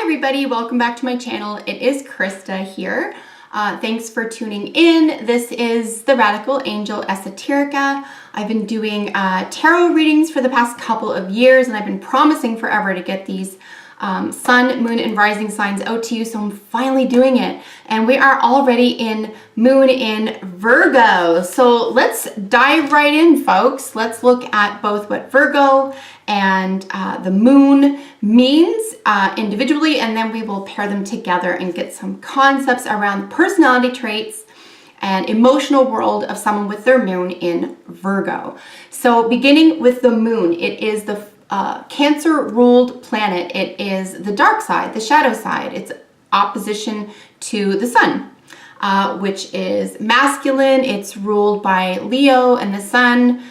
Hi everybody, welcome back to my channel. It is Krista here. Thanks for tuning in. This is the Radical Angel Esoterica. I've been doing tarot readings for the past couple of years, and I've been promising forever to get these sun, moon, and rising signs out to you, so I'm finally doing it. And we are already in moon in Virgo. So let's dive right in, folks. Let's look at both what Virgo and the moon means individually, and then we will pair them together and get some concepts around personality traits and emotional world of someone with their moon in Virgo. So beginning with the moon, it is the Cancer ruled planet. It is the dark side, the shadow side. It's opposition to the sun, which is masculine. It's ruled by Leo, and the sun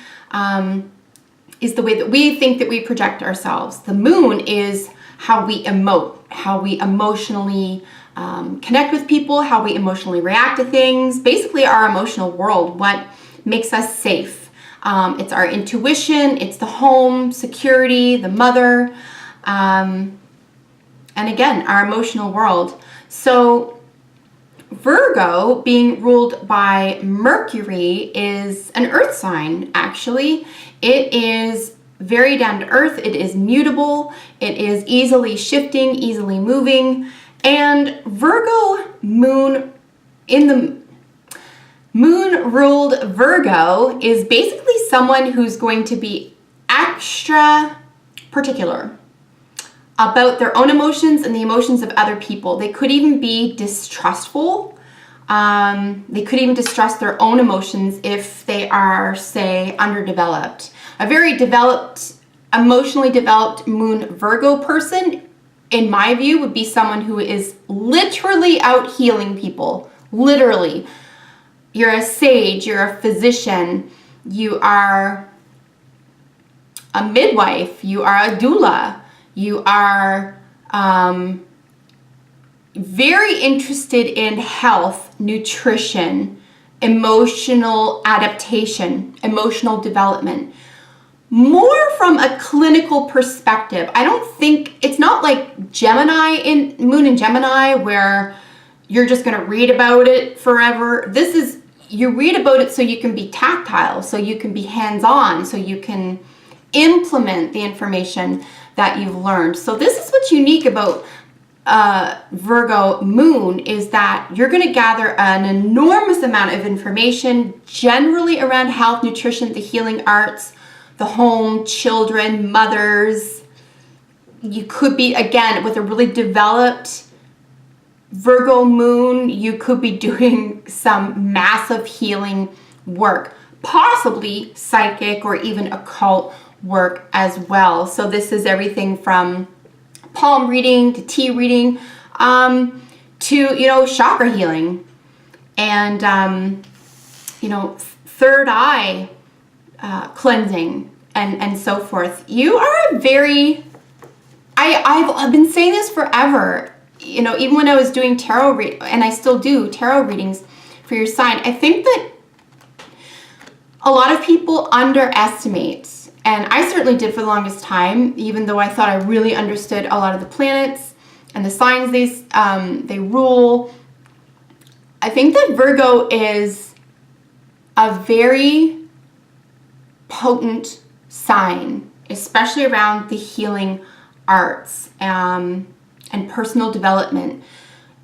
is the way that we think that we project ourselves. The moon is how we emote, how we emotionally connect with people, how we emotionally react to things, basically our emotional world, what makes us safe. It's our intuition, it's the home, security, the mother, and again, our emotional world. So Virgo, being ruled by Mercury, is an earth sign, actually. It is very down to earth, it is mutable, it is easily shifting, easily moving, and Virgo moon in the moon ruled Virgo is basically someone who's going to be extra particular about their own emotions and the emotions of other people. They could even be distrustful. They could even distrust their own emotions if they are, say, underdeveloped. A very developed, emotionally developed moon Virgo person, in my view, would be someone who is literally out healing people. Literally. You're a sage, you're a physician, you are a midwife, you are a doula, you are very interested in health, nutrition, emotional adaptation, emotional development. More from a clinical perspective. I don't think, it's not like Gemini, in moon in Gemini, where you're just going to read about it forever. This is, you read about it so you can be tactile, so you can be hands-on, so you can implement the information that you've learned. So this is what's unique about Virgo moon, is that you're going to gather an enormous amount of information, generally around health, nutrition, the healing arts, the home, children, mothers. You could be, again, with a really developed Virgo moon, you could be doing some massive healing work, possibly psychic or even occult work as well. So this is everything from palm reading to tea reading to, chakra healing and, third eye cleansing and so forth. You are a very, I've been saying this forever. Even when I was doing tarot and I still do tarot readings for your sign, I think that a lot of people underestimate, and I certainly did for the longest time, even though I thought I really understood a lot of the planets and the signs they rule. I think that Virgo is a very potent sign, especially around the healing arts and personal development.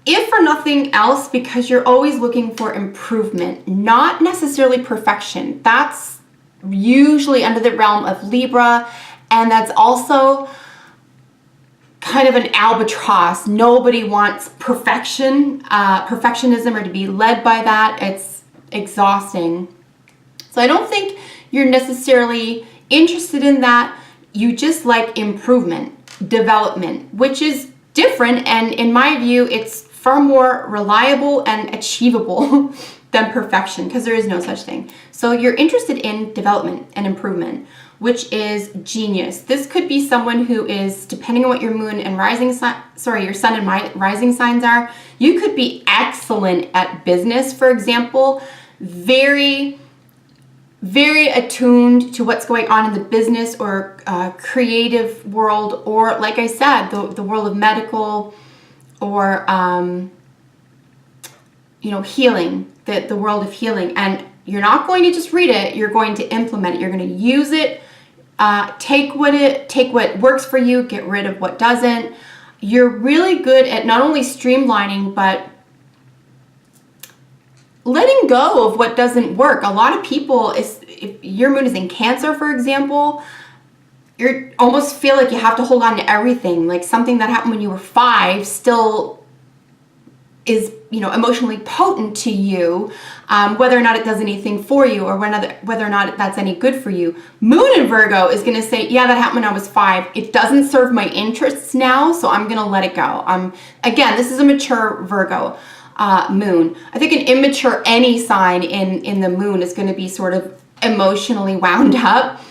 If for nothing else, because you're always looking for improvement, not necessarily perfection. That's usually under the realm of Libra, and that's also kind of an albatross. Nobody wants perfectionism, or to be led by that. It's exhausting. So I don't think you're necessarily interested in that. You just like improvement, development, which is different, and in my view, it's far more reliable and achievable than perfection, because there is no such thing. So you're interested in development and improvement, which is genius. This could be someone who is, depending on what your moon and rising sign, your sun and rising signs are, you could be excellent at business, for example, very very attuned to what's going on in the business or creative world, or like I said, the world of medical or healing, the world of healing. And you're not going to just read it, you're going to implement it. You're going to use it, take what works for you, get rid of what doesn't. You're really good at not only streamlining, but letting go of what doesn't work. A lot of people, if your moon is in Cancer, for example, you almost feel like you have to hold on to everything. Like something that happened when you were 5 still is, emotionally potent to you, whether or not it does anything for you, or whether or not that's any good for you. Moon in Virgo is going to say, yeah, that happened when I was 5. It doesn't serve my interests now, so I'm going to let it go. Again, this is a mature Virgo moon. I think an immature any sign in the moon is going to be sort of emotionally wound up.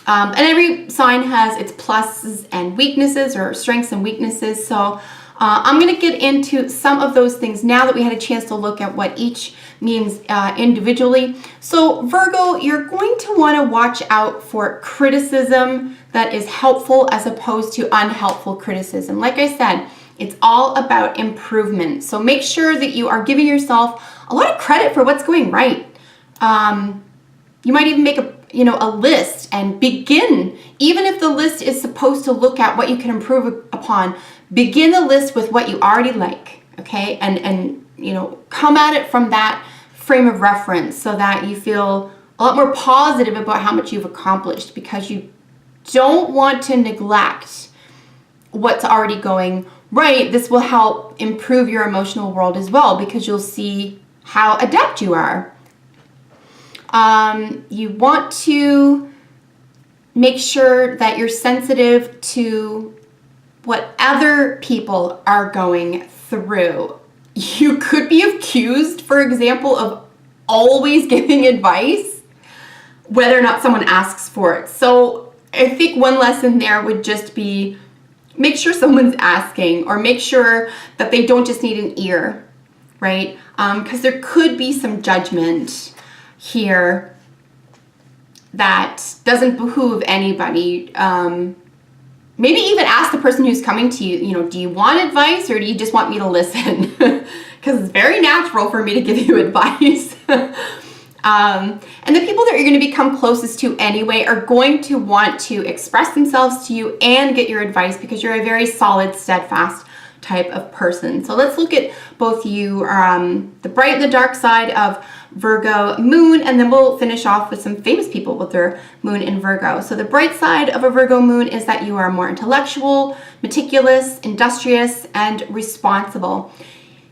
And every sign has its pluses and weaknesses, or strengths and weaknesses. So I'm going to get into some of those things now that we had a chance to look at what each means individually. So Virgo, you're going to want to watch out for criticism that is helpful as opposed to unhelpful criticism. Like I said, it's all about improvement. So make sure that you are giving yourself a lot of credit for what's going right. You might even make a list and begin, even if the list is supposed to look at what you can improve upon, begin the list with what you already like, okay? And come at it from that frame of reference so that you feel a lot more positive about how much you've accomplished, because you don't want to neglect what's already going right. This will help improve your emotional world as well, because you'll see how adept you are. You want to make sure that you're sensitive to what other people are going through. You could be accused, for example, of always giving advice, whether or not someone asks for it. So I think one lesson there would just be, make sure someone's asking, or make sure that they don't just need an ear, right? Because there could be some judgment here that doesn't behoove anybody. Maybe even ask the person who's coming to you, do you want advice, or do you just want me to listen? Because it's very natural for me to give you advice. And the people that you're going to become closest to anyway are going to want to express themselves to you and get your advice, because you're a very solid, steadfast type of person. So let's look at both you, the bright and the dark side of Virgo moon, and then we'll finish off with some famous people with their moon in Virgo. So the bright side of a Virgo moon is that you are more intellectual, meticulous, industrious, and responsible.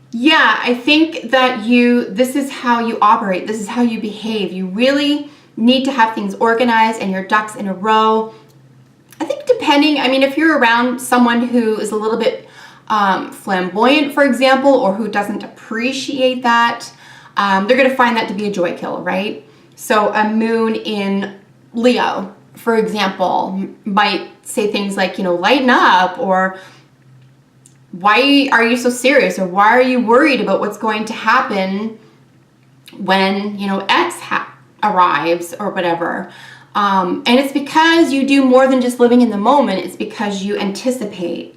Yeah, I think that this is how you operate. This is how you behave. You really need to have things organized and your ducks in a row. I think if you're around someone who is a little bit flamboyant, for example, or who doesn't appreciate that, they're going to find that to be a joy kill, right? So a moon in Leo, for example, might say things like, lighten up, or why are you so serious, or why are you worried about what's going to happen when, X arrives, or whatever. And it's because you do more than just living in the moment. It's because you anticipate,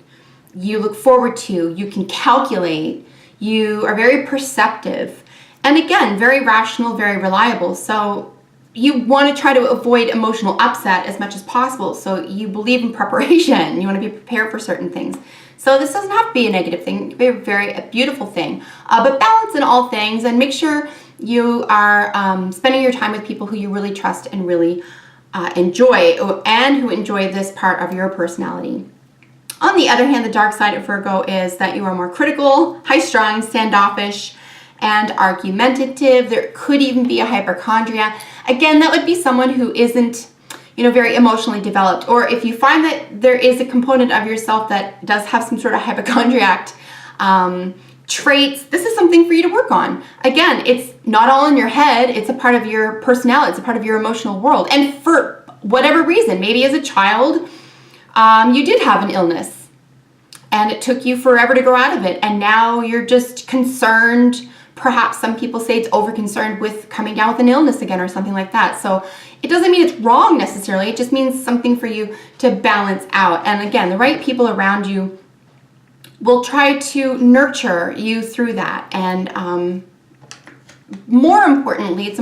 you look forward to, you can calculate, you are very perceptive. And again, very rational, very reliable. So you want to try to avoid emotional upset as much as possible. So you believe in preparation. You want to be prepared for certain things. So this doesn't have to be a negative thing. It can be a beautiful thing. But balance in all things, and make sure you are spending your time with people who you really trust and really enjoy, and who enjoy this part of your personality. On the other hand, the dark side of Virgo is that you are more critical, high-strung, standoffish, and argumentative. There could even be a hypochondria. Again, that would be someone who isn't, very emotionally developed. Or if you find that there is a component of yourself that does have some sort of hypochondriac traits, this is something for you to work on. Again, it's not all in your head. It's a part of your personality. It's a part of your emotional world. And for whatever reason, maybe as a child, you did have an illness and it took you forever to grow out of it. And now you're just concerned, perhaps some people say it's over-concerned with coming down with an illness again or something like that. So it doesn't mean it's wrong necessarily. It just means something for you to balance out. And again, the right people around you will try to nurture you through that. And more importantly, it's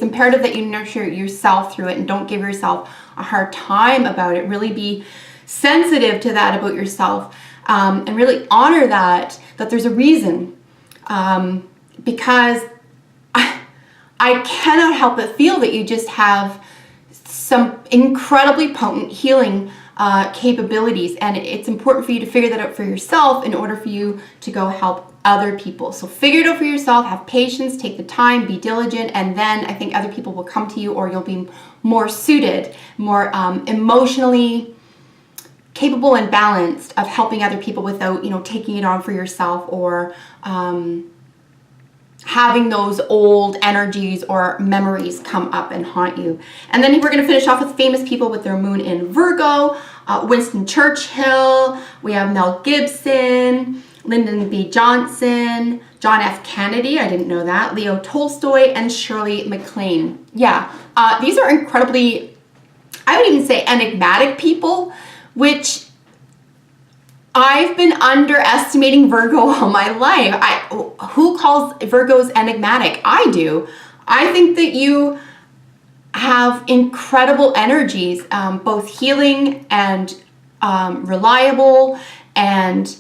imperative that you nurture yourself through it and don't give yourself a hard time about it. Really be sensitive to that about yourself, and really honor that there's a reason. Because I cannot help but feel that you just have some incredibly potent healing capabilities, and it's important for you to figure that out for yourself in order for you to go help other people. So figure it out for yourself, have patience, take the time, be diligent, and then I think other people will come to you, or you'll be more suited, more emotionally capable and balanced of helping other people without, taking it on for yourself, or having those old energies or memories come up and haunt you. And then we're going to finish off with famous people with their moon in Virgo. Winston Churchill, we have Mel Gibson, Lyndon B. Johnson, John F. Kennedy, I didn't know that, Leo Tolstoy, and Shirley MacLaine. Yeah, these are incredibly, I would even say enigmatic people, which I've been underestimating Virgo all my life. Who calls Virgos enigmatic? I do. I think that you have incredible energies, both healing and reliable and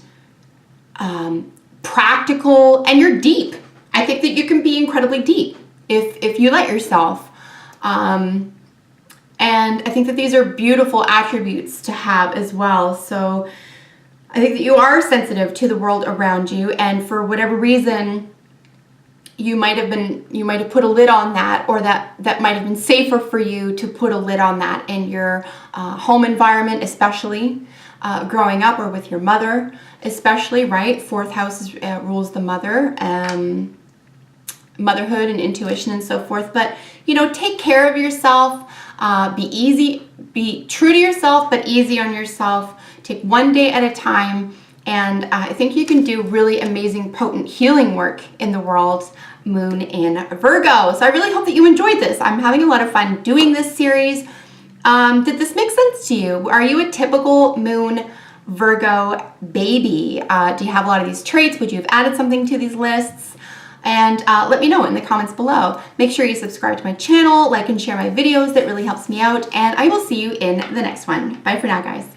practical, and you're deep. I think that you can be incredibly deep if you let yourself. And I think that these are beautiful attributes to have as well. So I think that you are sensitive to the world around you, and for whatever reason, you might have put a lid on that, or that might have been safer for you to put a lid on that in your home environment, especially growing up, or with your mother, especially, right? Fourth house rules the mother, motherhood and intuition and so forth. But, take care of yourself, be true to yourself, but easy on yourself. Take one day at a time, and I think you can do really amazing, potent healing work in the world, moon in Virgo. So I really hope that you enjoyed this. I'm having a lot of fun doing this series. Did this make sense to you? Are you a typical moon Virgo baby? Do you have a lot of these traits? Would you have added something to these lists? And let me know in the comments below. Make sure you subscribe to my channel, like and share my videos. That really helps me out. And I will see you in the next one. Bye for now, guys.